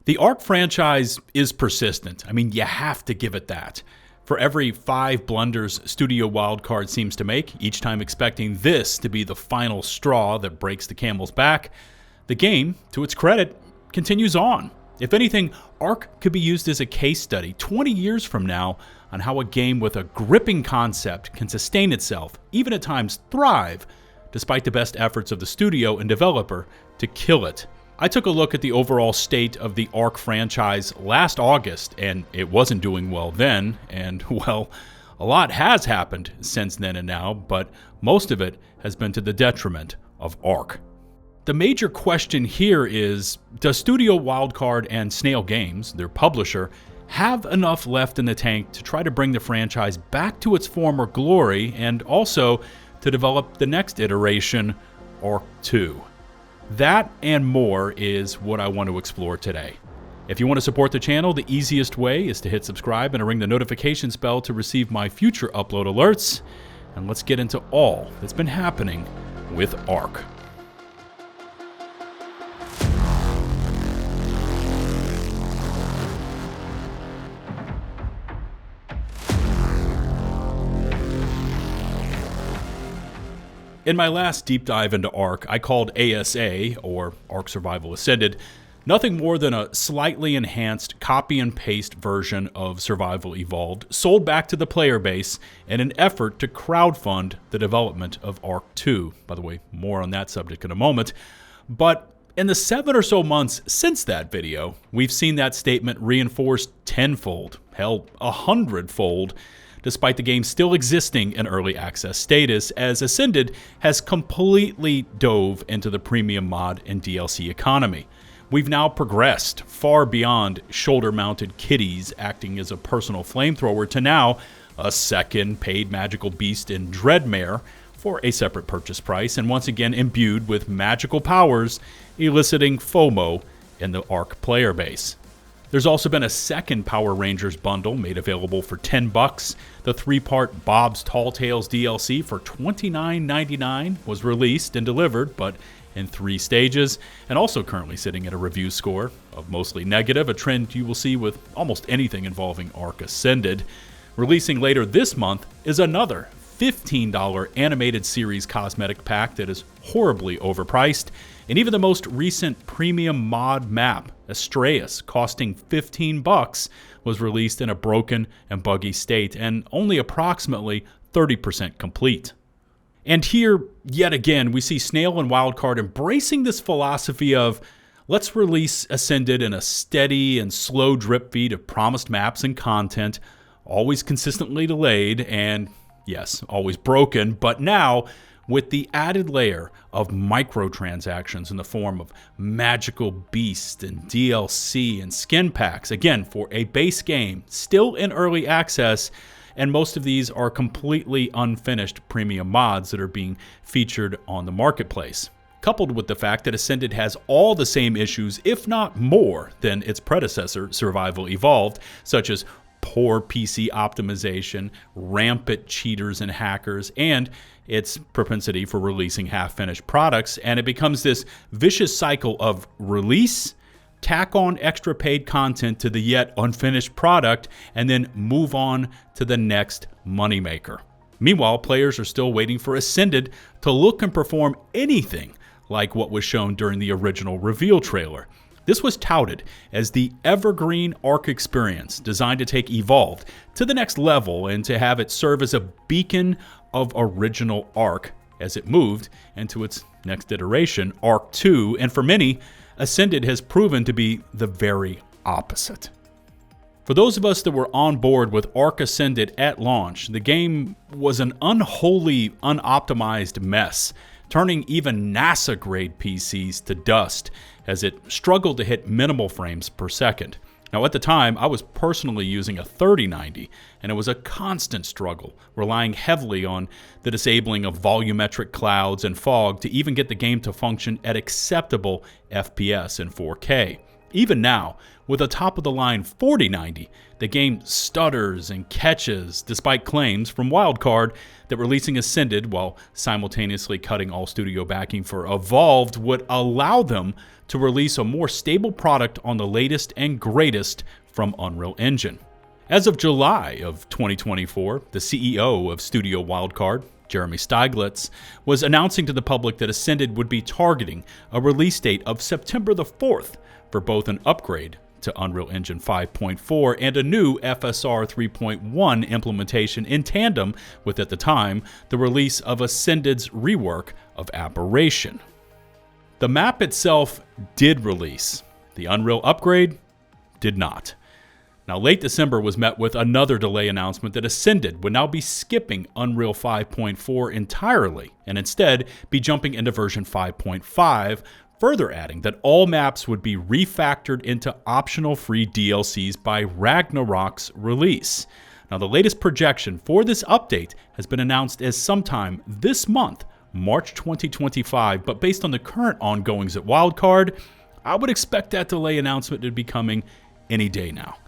The ARK franchise is persistent. I mean, you have to give it that. For every 5 blunders Studio Wildcard seems to make, each time expecting this to be the final straw that breaks the camel's back, the game, to its credit, continues on. If anything, ARK could be used as a case study 20 years from now on how a game with a gripping concept can sustain itself, even at times thrive, despite the best efforts of the studio and developer to kill it. I took a look at the overall state of the ARK franchise last August, and it wasn't doing well then, and well, a lot has happened since then and now, but most of it has been to the detriment of ARK. The major question here is, does Studio Wildcard and Snail Games, their publisher, have enough left in the tank to try to bring the franchise back to its former glory and also to develop the next iteration, ARK 2? That and more is what I want to explore today. If you want to support the channel, the easiest way is to hit subscribe and ring the notifications bell to receive my future upload alerts. And let's get into all that's been happening with ARK. In my last deep dive into ARK, I called ASA, or ARK Survival Ascended, nothing more than a slightly enhanced copy and paste version of Survival Evolved, sold back to the player base in an effort to crowdfund the development of ARK 2. By the way, more on that subject in a moment. But in the 7 or so months since that video, we've seen that statement reinforced tenfold, hell, 100-fold, despite the game still existing in early access status, as Ascended has completely dove into the premium mod and DLC economy. We've now progressed far beyond shoulder-mounted kitties acting as a personal flamethrower to now a second paid magical beast in Dreadmare for a separate purchase price, and once again imbued with magical powers, eliciting FOMO in the ARK player base. There's also been a second Power Rangers bundle made available for $10. The 3-part Bob's Tall Tales DLC for $29.99 was released and delivered, but in 3 stages, and also currently sitting at a review score of mostly negative, a trend you will see with almost anything involving ARK Ascended. Releasing later this month is another $15 animated series cosmetic pack that is horribly overpriced, and even the most recent premium mod map, Astraeus, costing $15, was released in a broken and buggy state and only approximately 30% complete. And here, yet again, we see Snail and Wildcard embracing this philosophy of, let's release Ascended in a steady and slow drip feed of promised maps and content, always consistently delayed and, yes, always broken, but now with the added layer of microtransactions in the form of magical beasts and DLC and skin packs, again, for a base game still in early access, and most of these are completely unfinished premium mods that are being featured on the marketplace. Coupled with the fact that Ascended has all the same issues, if not more, than its predecessor, Survival Evolved, such as poor PC optimization, rampant cheaters and hackers, and its propensity for releasing half-finished products, and it becomes this vicious cycle of release, tack on extra paid content to the yet unfinished product, and then move on to the next moneymaker. Meanwhile, players are still waiting for Ascended to look and perform anything like what was shown during the original reveal trailer. This was touted as the evergreen ARK experience designed to take Evolved to the next level and to have it serve as a beacon of original ARK as it moved into its next iteration, ARK 2, and for many, Ascended has proven to be the very opposite. For those of us that were on board with ARK Ascended at launch, the game was an unholy, unoptimized mess, turning even NASA-grade PCs to dust as it struggled to hit minimal frames per second. Now, at the time, I was personally using a 3090, and it was a constant struggle, relying heavily on the disabling of volumetric clouds and fog to even get the game to function at acceptable FPS in 4K. Even now, with a top-of-the-line 4090, the game stutters and catches despite claims from Wildcard that releasing Ascended while simultaneously cutting all studio backing for Evolved would allow them to release a more stable product on the latest and greatest from Unreal Engine. As of July of 2024, the CEO of Studio Wildcard, Jeremy Steiglitz, was announcing to the public that Ascended would be targeting a release date of September the 4th for both an upgrade to Unreal Engine 5.4 and a new FSR 3.1 implementation in tandem with, at the time, the release of Ascended's rework of Aberration. The map itself did release. The Unreal upgrade did not. Now, late December was met with another delay announcement that Ascended would now be skipping Unreal 5.4 entirely and instead be jumping into version 5.5, further adding that all maps would be refactored into optional free DLCs by Ragnarok's release. Now, the latest projection for this update has been announced as sometime this month, March 2025, but based on the current ongoings at Wildcard, I would expect that delay announcement to be coming any day now.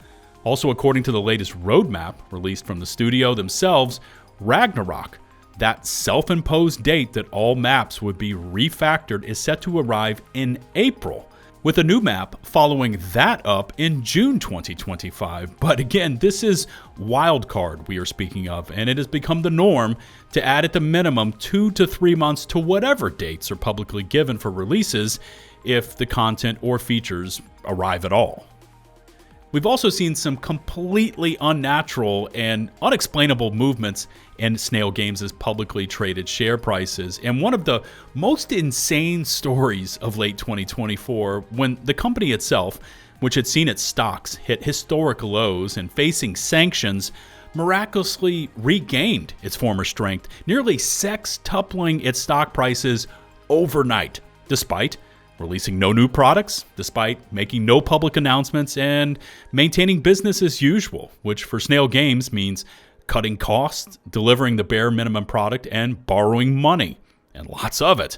Also, according to the latest roadmap released from the studio themselves, Ragnarok, that self-imposed date that all maps would be refactored, is set to arrive in April, with a new map following that up in June 2025. But again, this is Wildcard we are speaking of, and it has become the norm to add at the minimum 2 to 3 months to whatever dates are publicly given for releases if the content or features arrive at all. We've also seen some completely unnatural and unexplainable movements in Snail Games' publicly traded share prices, and one of the most insane stories of late 2024 when the company itself, which had seen its stocks hit historic lows and facing sanctions, miraculously regained its former strength, nearly sextupling its stock prices overnight, despite releasing no new products, despite making no public announcements, and maintaining business as usual, which for Snail Games means cutting costs, delivering the bare minimum product, and borrowing money, and lots of it.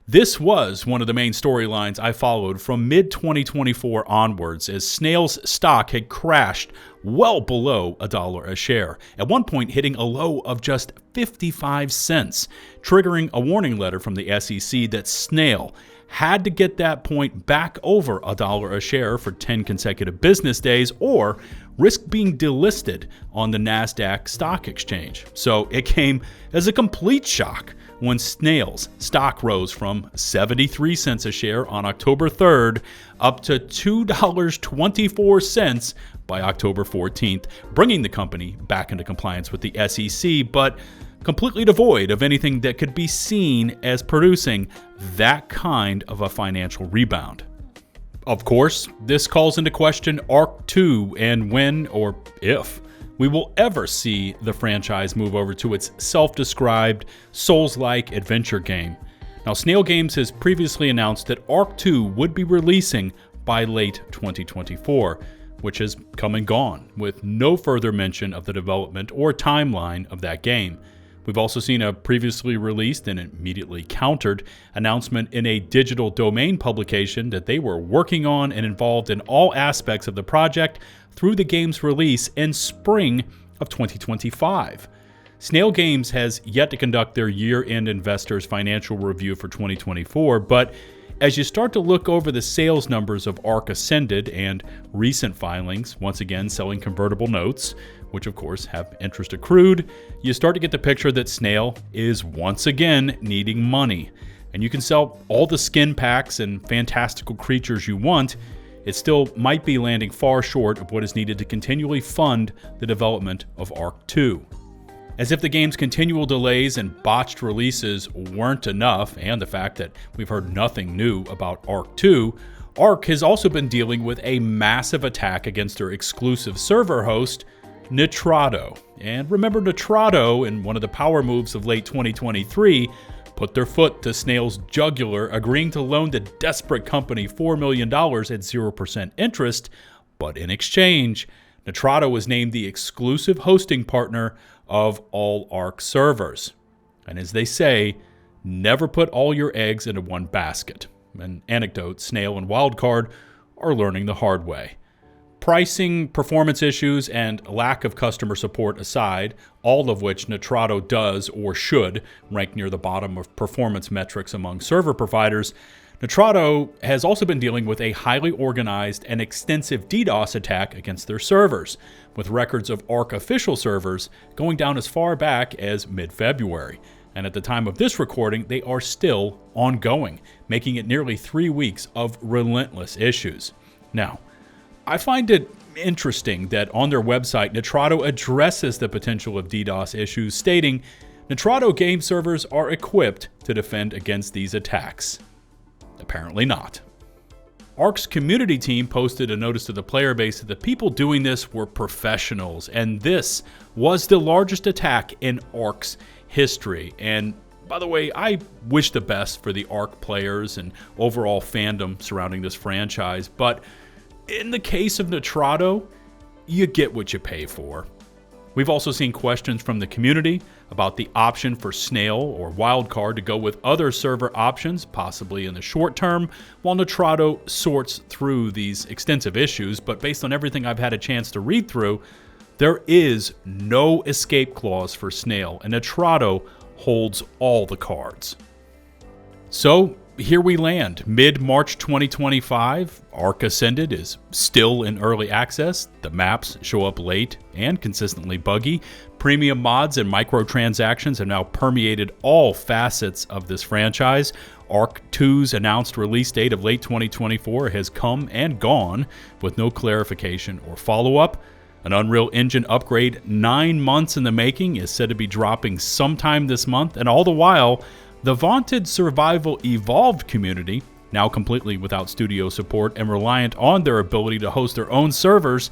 This was one of the main storylines I followed from mid-2024 onwards, as Snail's stock had crashed well below $1 a share, at one point hitting a low of just 55 cents, triggering a warning letter from the SEC that Snail had to get that point back over $1 a share for 10 consecutive business days or risk being delisted on the NASDAQ stock exchange. So it came as a complete shock when Snail's stock rose from 73 cents a share on October 3rd up to $2.24 by October 14th, bringing the company back into compliance with the SEC, but completely devoid of anything that could be seen as producing that kind of a financial rebound. Of course, this calls into question ARK 2 and when, or if, we will ever see the franchise move over to its self-described Souls-like adventure game. Now, Snail Games has previously announced that ARK 2 would be releasing by late 2024, which has come and gone, with no further mention of the development or timeline of that game. We've also seen a previously released and immediately countered announcement in a digital domain publication that they were working on and involved in all aspects of the project through the game's release in spring of 2025. Snail Games has yet to conduct their year-end investors' financial review for 2024, but as you start to look over the sales numbers of ARK Ascended and recent filings, once again selling convertible notes, which of course have interest accrued, you start to get the picture that Snail is once again needing money. And you can sell all the skin packs and fantastical creatures you want, it still might be landing far short of what is needed to continually fund the development of ARK 2. As if the game's continual delays and botched releases weren't enough, and the fact that we've heard nothing new about ARK 2, ARK has also been dealing with a massive attack against their exclusive server host, Nitrado. And remember, Nitrado, in one of the power moves of late 2023, put their foot to Snail's jugular, agreeing to loan the desperate company $4 million at 0% interest, but in exchange, Nitrado was named the exclusive hosting partner of all ARK servers. And as they say, never put all your eggs into one basket. An anecdote Snail and Wildcard are learning the hard way. Pricing, performance issues, and lack of customer support aside, all of which Nitrado does or should rank near the bottom of performance metrics among server providers, Nitrado has also been dealing with a highly organized and extensive DDoS attack against their servers, with records of ARK official servers going down as far back as mid-February. And at the time of this recording, they are still ongoing, making it nearly 3 weeks of relentless issues. Now, I find it interesting that on their website, Nitrado addresses the potential of DDoS issues, stating, Nitrado game servers are equipped to defend against these attacks. Apparently not. ARK's community team posted a notice to the player base that the people doing this were professionals, and this was the largest attack in ARK's history. And by the way, I wish the best for the ARK players and overall fandom surrounding this franchise, but in the case of Nitrado, you get what you pay for. We've also seen questions from the community about the option for Snail or Wildcard to go with other server options, possibly in the short term, while Nitrado sorts through these extensive issues. But based on everything I've had a chance to read through, there is no escape clause for Snail, and Nitrado holds all the cards. So here we land, mid-March 2025. ARK Ascended is still in early access. The maps show up late and consistently buggy. Premium mods and microtransactions have now permeated all facets of this franchise. ARK 2's announced release date of late 2024 has come and gone with no clarification or follow-up. An Unreal Engine upgrade 9 months in the making is said to be dropping sometime this month, and all the while, the vaunted Survival Evolved community, now completely without studio support and reliant on their ability to host their own servers,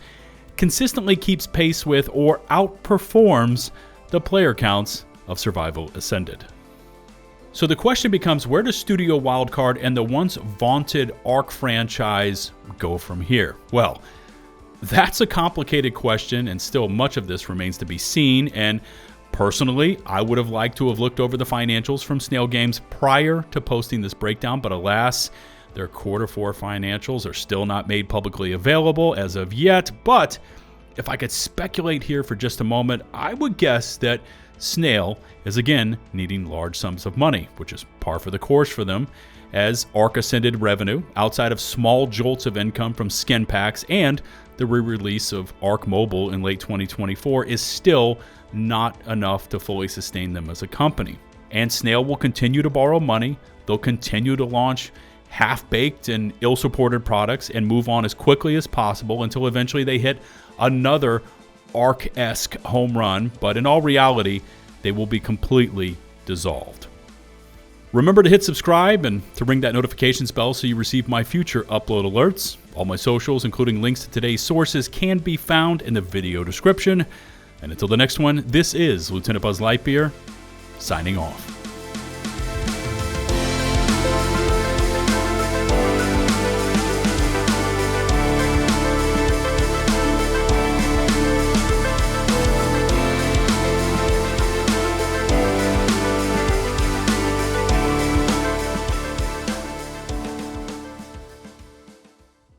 consistently keeps pace with or outperforms the player counts of Survival Ascended. So the question becomes, where does Studio Wildcard and the once vaunted ARK franchise go from here? Well, that's a complicated question, and still much of this remains to be seen, and personally, I would have liked to have looked over the financials from Snail Games prior to posting this breakdown, but alas, their Q4 financials are still not made publicly available as of yet. But if I could speculate here for just a moment, I would guess that Snail is again needing large sums of money, which is par for the course for them, as ARK Ascended revenue, outside of small jolts of income from skin packs and the re-release of ARK Mobile in late 2024, is still not enough to fully sustain them as a company. And Snail will continue to borrow money. They'll continue to launch half-baked and ill-supported products and move on as quickly as possible until eventually they hit another ARK-esque home run. But in all reality, they will be completely dissolved. Remember to hit subscribe and to ring that notifications bell so you receive my future upload alerts. All my socials, including links to today's sources, can be found in the video description. And until the next one, this is LtBuzzLitebeer, signing off.